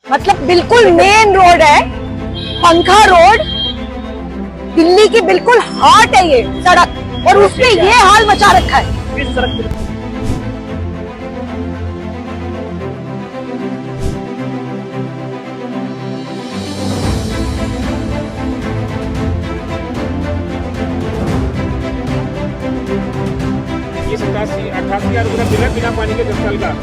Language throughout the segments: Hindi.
मतलब बिल्कुल मेन रोड है, पंखा रोड, दिल्ली की बिल्कुल हार्ट है ये सड़क, और उसने ये हाल मचा रखा है। इस सड़क ये 88,000 रुपये का बिल है बिना पानी के 10 साल का।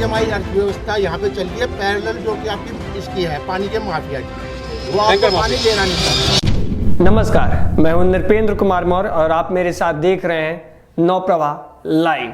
हमारी अर्थव्यवस्था यहाँ पे चल रही है पैरेलल, जो कि आपकी इसकी है पानी के माफिया की, वो आपको पानी लेना नहीं चाहिए। नमस्कार, मैं हूं नृपेंद्र कुमार मौर्य और आप मेरे साथ देख रहे हैं नवप्रभा लाइव।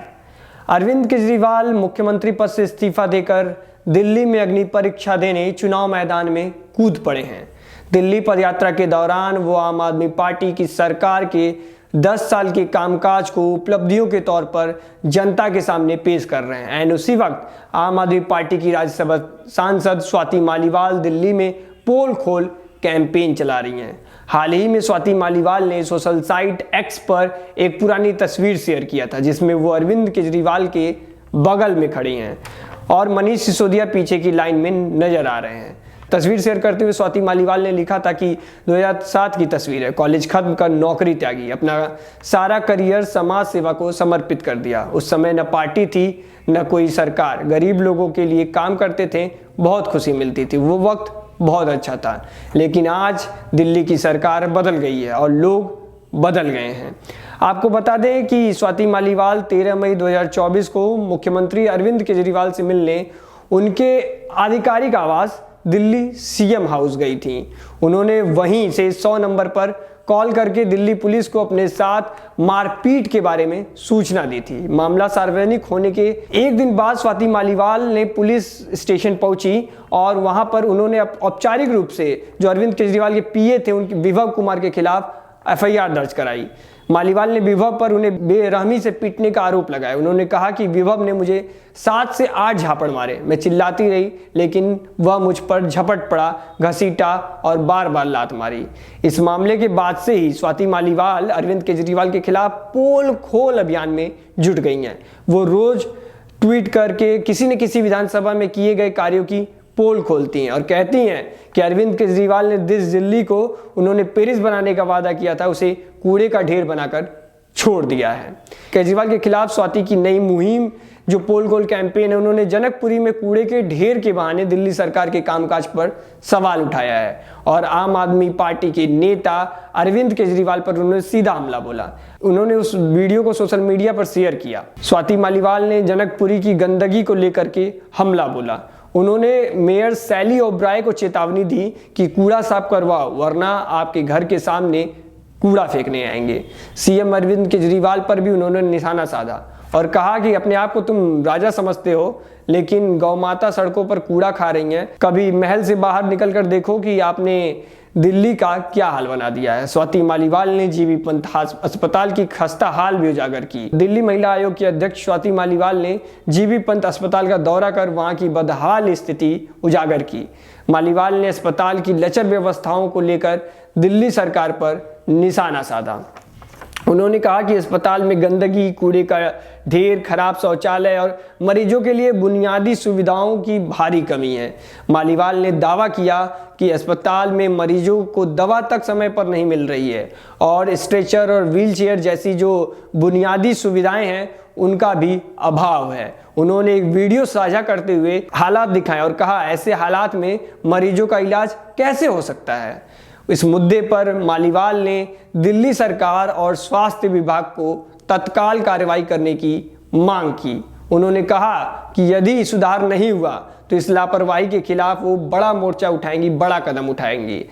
अरविंद केजरीवाल मुख्यमंत्री पद से इस्तीफा देकर दिल्ली में अग्नि परीक्षा देने चुनाव मैदान में कूद पड़े हैं। दिल्ली पदयात्रा के दौरान वो आम आदमी पार्टी की सरकार के 10 साल के कामकाज को उपलब्धियों के तौर पर जनता के सामने पेश कर रहे हैं। एंड उसी वक्त आम आदमी पार्टी की राज्यसभा सांसद स्वाति मालीवाल दिल्ली में पोल खोल कैंपेन चला रही हैं। हाल ही में स्वाति मालीवाल ने सोशल साइट एक्स पर एक पुरानी तस्वीर शेयर किया था, जिसमें वो अरविंद केजरीवाल के बगल में खड़ी हैं और मनीष सिसोदिया पीछे की लाइन में नजर आ रहे हैं। तस्वीर शेयर करते हुए स्वाति मालीवाल ने लिखा था कि 2007 की तस्वीर है, कॉलेज खत्म कर नौकरी त्यागी, अपना सारा करियर समाज सेवा को समर्पित कर दिया। उस समय न पार्टी थी न कोई सरकार, गरीब लोगों के लिए काम करते थे, बहुत खुशी मिलती थी, वो वक्त बहुत अच्छा था। लेकिन आज दिल्ली की सरकार बदल गई है और लोग बदल गए हैं। आपको बता दें कि स्वाति मालीवाल 13 मई 2024 को मुख्यमंत्री अरविंद केजरीवाल से मिलने उनके आधिकारिक आवास दिल्ली सीएम हाउस गई थी। उन्होंने वहीं से 100 नंबर पर कॉल करके दिल्ली पुलिस को अपने साथ मारपीट के बारे में सूचना दी थी। मामला सार्वजनिक होने के एक दिन बाद स्वाति मालीवाल ने पुलिस स्टेशन पहुंची और वहां पर उन्होंने औपचारिक रूप से जो अरविंद केजरीवाल के पीए थे उनके विभव कुमार के खिलाफ एफआईआर दर्ज कराई। मालीवाल ने विभव पर उन्हें बेरहमी से पीटने का आरोप लगाया। उन्होंने कहा कि विभव ने मुझे 7 से 8 झापड़ मारे, मैं चिल्लाती रही लेकिन वह मुझ पर झपट पड़ा, घसीटा और बार बार लात मारी। इस मामले के बाद से ही स्वाति मालीवाल अरविंद केजरीवाल के खिलाफ पोल खोल अभियान में जुट गई हैं। वो रोज ट्वीट करके किसी न किसी विधानसभा में किए गए कार्यों की पोल खोलती हैं और कहती हैं कि अरविंद केजरीवाल ने जिस दिल्ली को उन्होंने पेरिस बनाने का वादा किया था उसे कूड़े का ढेर बनाकर छोड़ दिया है। केजरीवाल के खिलाफ स्वाति की नई मुहिम जो पोल खोल कैंपेन है, उन्होंने जनकपुरी में कूड़े के ढेर के बहाने दिल्ली सरकार के कामकाज पर सवाल उठाया है और आम आदमी पार्टी के नेता अरविंद केजरीवाल पर उन्होंने सीधा हमला बोला। उन्होंने उस वीडियो को सोशल मीडिया पर शेयर किया। स्वाति मालीवाल ने जनकपुरी की गंदगी को लेकर के हमला बोला। उन्होंने मेयर सैली ओब्राय को चेतावनी दी कि कूड़ा साफ करवाओ वरना आपके घर के सामने कूड़ा फेंकने आएंगे। सीएम अरविंद केजरीवाल पर भी उन्होंने निशाना साधा और कहा कि अपने आप को तुम राजा समझते हो लेकिन गौ माता सड़कों पर कूड़ा खा रही हैं। कभी महल से बाहर निकलकर देखो कि आपने दिल्ली का क्या हाल बना दिया है। स्वाति मालीवाल ने जीबी पंत अस्पताल की खस्ता हाल भी उजागर की। दिल्ली महिला आयोग की अध्यक्ष स्वाति मालीवाल ने जीबी पंत अस्पताल का दौरा कर वहां की बदहाल स्थिति उजागर की। मालीवाल ने अस्पताल की लचर व्यवस्थाओं को लेकर दिल्ली सरकार पर निशाना साधा। उन्होंने कहा कि अस्पताल में गंदगी, कूड़े का ढेर, खराब शौचालय और मरीजों के लिए बुनियादी सुविधाओं की भारी कमी है। मालीवाल ने दावा किया कि अस्पताल में मरीजों को दवा तक समय पर नहीं मिल रही है और स्ट्रेचर और व्हीलचेयर जैसी जो बुनियादी सुविधाएं हैं उनका भी अभाव है। उन्होंने एक वीडियो साझा करते हुए हालात दिखाए और कहा ऐसे हालात में मरीजों का इलाज कैसे हो सकता है। इस मुद्दे पर मालीवाल ने दिल्ली सरकार और स्वास्थ्य विभाग को तत्काल कार्रवाई करने की मांग की। उन्होंने कहा कि यदि सुधार नहीं हुआ तो इस लापरवाही के खिलाफ वो बड़ा मोर्चा उठाएंगी, बड़ा कदम उठाएंगी।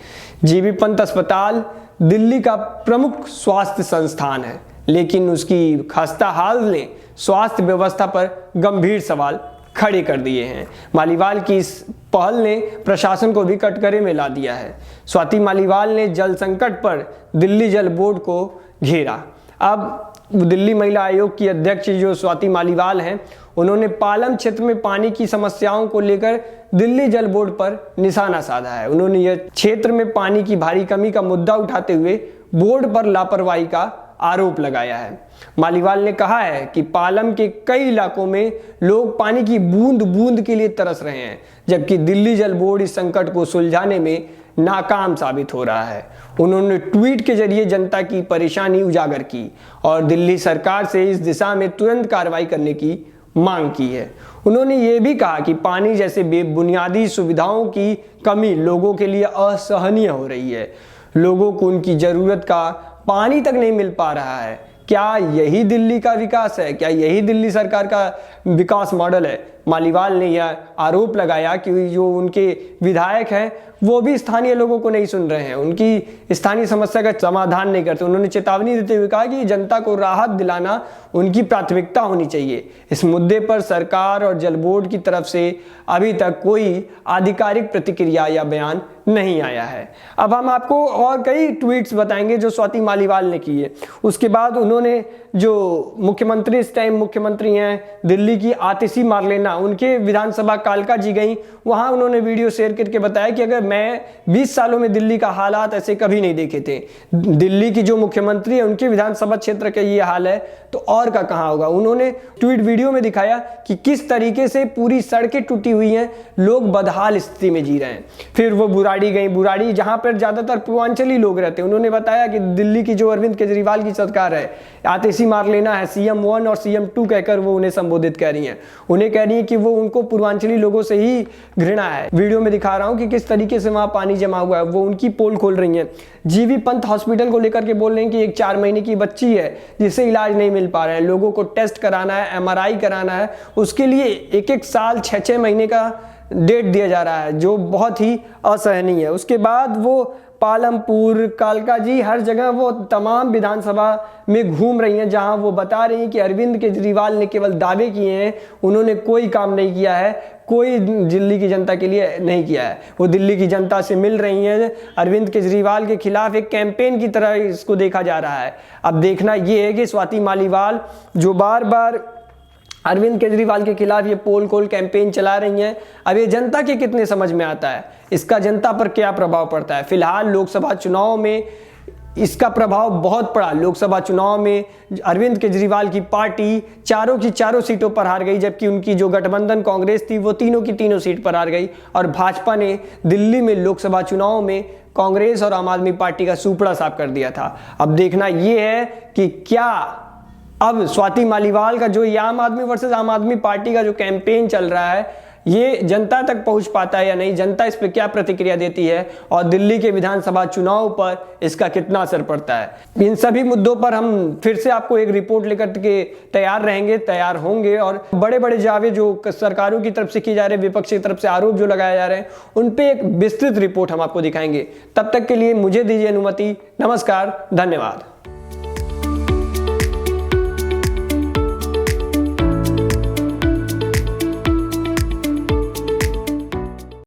जीबी पंत अस्पताल दिल्ली का प्रमुख स्वास्थ्य संस्थान है, लेकिन उसकी खस्ता हाल ने स्वास्थ्य व्यवस्था पर गंभीर सवाल खड़े कर दिए हैं। मालीवाल की इस पहल ने प्रशासन को भी कटघरे में ला दिया है। स्वाति मालीवाल ने जल संकट पर दिल्ली जल बोर्ड को घेरा। अब दिल्ली महिला आयोग की अध्यक्ष जो स्वाति मालीवाल हैं, उन्होंने पालम क्षेत्र में पानी की समस्याओं को लेकर दिल्ली जल बोर्ड पर निशाना साधा है। उन्होंने यह क्षेत्र में पानी की भारी कमी का मुद्दा उठाते हुए बोर्ड पर लापरवाही का आरोप लगाया है। मालीवाल ने कहा है कि पालम के कई इलाकों में लोग पानी की बूंद बूंद के लिए तरस रहे हैं, जबकि दिल्ली जल बोर्ड इस संकट को सुलझाने में नाकाम साबित हो रहा है। उन्होंने ट्वीट के जरिए जनता की परेशानी उजागर की और दिल्ली सरकार से इस दिशा में तुरंत कार्रवाई करने की मांग की है। उन्होंने ये भी कहा कि पानी जैसे बुनियादी सुविधाओं की कमी लोगों के लिए असहनीय हो रही है। लोगों को उनकी जरूरत का पानी तक नहीं मिल पा रहा है। क्या यही दिल्ली का विकास है? क्या यही दिल्ली सरकार का विकास मॉडल है? मालीवाल ने यह आरोप लगाया कि जो उनके विधायक हैं वो भी स्थानीय लोगों को नहीं सुन रहे हैं, उनकी स्थानीय समस्या का समाधान नहीं करते। उन्होंने चेतावनी देते हुए कहा कि जनता को राहत दिलाना उनकी प्राथमिकता होनी चाहिए। इस मुद्दे पर सरकार और जल बोर्ड की तरफ से अभी तक कोई आधिकारिक प्रतिक्रिया या बयान नहीं आया है। अब हम आपको और कई ट्वीट्स बताएंगे जो स्वाति मालीवाल ने की है। उसके बाद उन्होंने जो मुख्यमंत्री, इस टाइम मुख्यमंत्री हैं दिल्ली की, आतिशी मारलेना, उनके विधानसभा कालका जी गई। वहां उन्होंने वीडियो शेयर करके बताया कि अगर मैं 20 सालों में दिल्ली का हालात ऐसे कभी नहीं देखे थे। दिल्ली की जो मुख्यमंत्री है उनके विधानसभा क्षेत्र का ये हाल है तो और का कहां होगा। उन्होंने ट्वीट वीडियो में दिखाया कि किस तरीके से पूरी सड़कें टूटी हुई हैं, लोग बदहाल स्थिति में जी रहे हैं। फिर वो बुराड़ी गई, बुराड़ी जहां पर ज्यादातर पूर्वांचली लोग रहते हैं। उन्होंने बताया कि दिल्ली की जो अरविंद केजरीवाल की सरकार है, आतिशी मार लेना है, CM 1 और CM 2 कहकर वो उन्हें संबोधित कर रही हैं। उन्हें कह रही है कि वो उनको पूर्वांचली लोगों से ही घृणा है। वीडियो में दिखा रहा हूं कि किस तरीके से वहां पानी जमा हुआ है। वो उनकी पोल खोल रही हैं। GV पंत हॉस्पिटल को लेकर के बोल रहे हैं कि एक 4 महीने की बच्ची है जिसे इलाज नहीं मिल पा रहा है। लोगों को टेस्ट कराना है, MRI कराना है, उसके लिए एक साल 6-6 महीने का डेट दिया जा रहा है, जो बहुत ही असहनीय है। उसके बाद वो पालमपुर, कालका जी, हर जगह वो तमाम विधानसभा में घूम रही हैं, जहां वो बता रही हैं कि अरविंद केजरीवाल ने केवल दावे किए हैं, उन्होंने कोई काम नहीं किया है, कोई दिल्ली की जनता के लिए नहीं किया है। वो दिल्ली की जनता से मिल रही हैं। अरविंद केजरीवाल के खिलाफ एक कैंपेन की तरह इसको देखा जा रहा है। अब देखना ये है कि स्वाति मालीवाल जो बार बार अरविंद केजरीवाल के खिलाफ ये पोल खोल कैंपेन चला रही हैं, अब ये जनता के कितने समझ में आता है, इसका जनता पर क्या प्रभाव पड़ता है। फिलहाल लोकसभा चुनाव में इसका प्रभाव बहुत पड़ा। लोकसभा चुनाव में अरविंद केजरीवाल की पार्टी चारों की चारों सीटों पर हार गई, जबकि उनकी जो गठबंधन कांग्रेस थी वो तीनों की तीनों सीट पर हार गई। और भाजपा ने दिल्ली में लोकसभा चुनाव में कांग्रेस और आम आदमी पार्टी का सूपड़ा साफ कर दिया था। अब देखना यह है कि क्या अब स्वाति मालीवाल का जो आम आदमी वर्सेस आम आदमी पार्टी का जो कैंपेन चल रहा है ये जनता तक पहुंच पाता है या नहीं, जनता इस पर क्या प्रतिक्रिया देती है और दिल्ली के विधानसभा चुनाव पर इसका कितना असर पड़ता है। इन सभी मुद्दों पर हम फिर से आपको एक रिपोर्ट लेकर के तैयार होंगे और बड़े बड़े दावे जो सरकारों की तरफ से किए जा रहे हैं, विपक्ष की तरफ से आरोप जो लगाए जा रहे हैं, उन पे एक विस्तृत रिपोर्ट हम आपको दिखाएंगे। तब तक के लिए मुझे दीजिए अनुमति। नमस्कार, धन्यवाद।